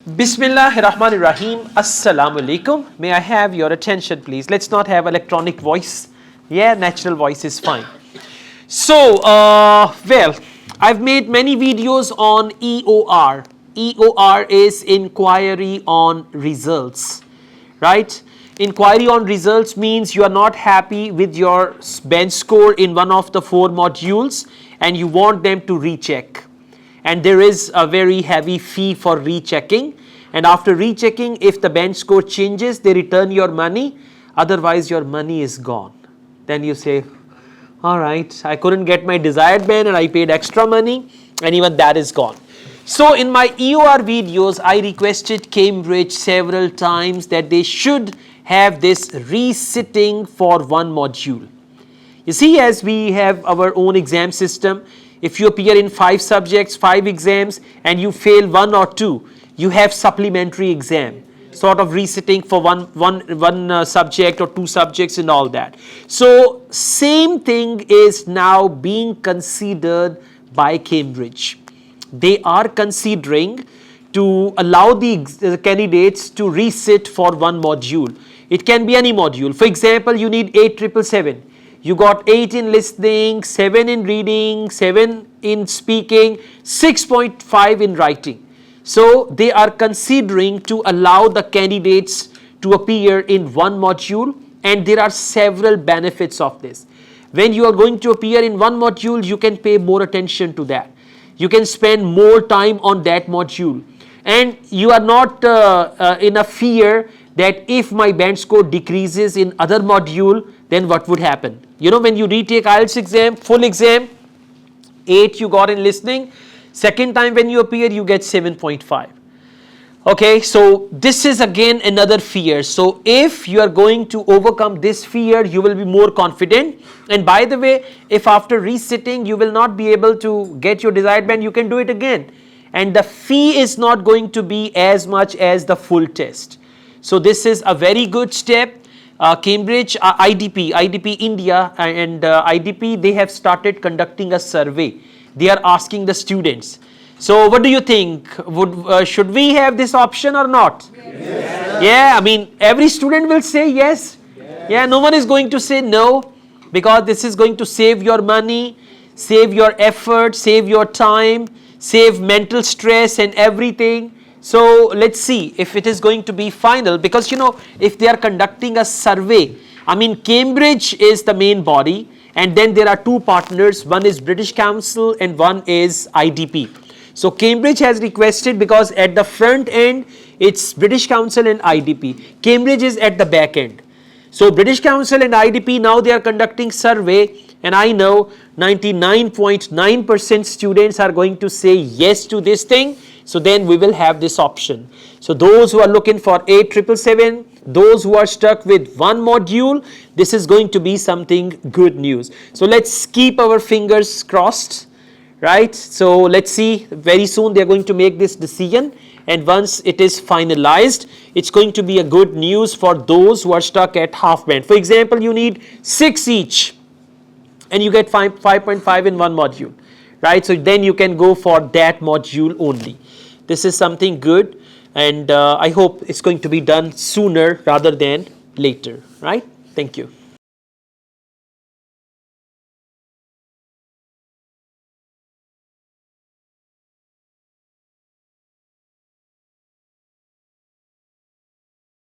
Bismillahirrahmanirrahim. Assalamu alaikum. May I have your attention, please? Let's not have electronic voice. Yeah, natural voice is fine. So, well, I've made many videos on EOR. EOR is inquiry on results, right? Inquiry on results means you are not happy with your bench score in one of the 4 modules and you want them to recheck. And there is a very heavy fee for rechecking. And after rechecking, if the bench score changes, they return your money. Otherwise, your money is gone. Then you say, all right, I couldn't get my desired band and I paid extra money and even that is gone. So in my EOR videos, I requested Cambridge several times that they should have this resitting for one module. You see, as we have our own exam system, if you appear in 5 subjects, 5 exams and you fail 1 or 2, you have supplementary exam, sort of resitting for one subject or 2 subjects and all that. So same thing is now being considered by Cambridge. They are considering to allow the candidates to resit for one module. It can be any module. For example, you need 8,777. You got 8 in listening, 7 in reading, 7 in speaking, 6.5 in writing. So they are considering to allow the candidates to appear in one module, and there are several benefits of this. When you are going to appear in one module, you can pay more attention to that. You can spend more time on that module, and you are not in a fear that if my band score decreases in other module, then what would happen? You know, when you retake Ielts exam, full exam, 8 you got in listening, second time when you appear, you get 7.5. Okay, so this is again another fear. So if you are going to overcome this fear, you will be more confident. And by the way, if after resitting you will not be able to get your desired band, you can do it again. And the fee is not going to be as much as the full test. So this is a very good step. Cambridge, IDP India and IDP, they have started conducting a survey. They are asking the students. So what do you think? Should we have this option or not? Yes. Yeah, I mean every student will say yes. Yeah, no one is going to say no, because this is going to save your money, save your effort, save your time, save mental stress and everything. So let's see if it is going to be final, because you know, if they are conducting a survey, I mean Cambridge is the main body and then there are 2 partners, one is British Council and one is IDP. So Cambridge has requested, because at the front end it's British Council and IDP. Cambridge is at the back end. So British Council and IDP, now they are conducting survey, and I know 99.9% students are going to say yes to this thing. So then we will have this option. So those who are looking for 8,777, those who are stuck with one module, this is going to be something good news. So let's keep our fingers crossed, right? So let's see, very soon they are going to make this decision, and once it is finalized, it's going to be a good news for those who are stuck at half band. For example, you need 6 each and you get 5.5 in one module, right? So then you can go for that module only. This is something good, and I hope it's going to be done sooner rather than later, right? Thank you.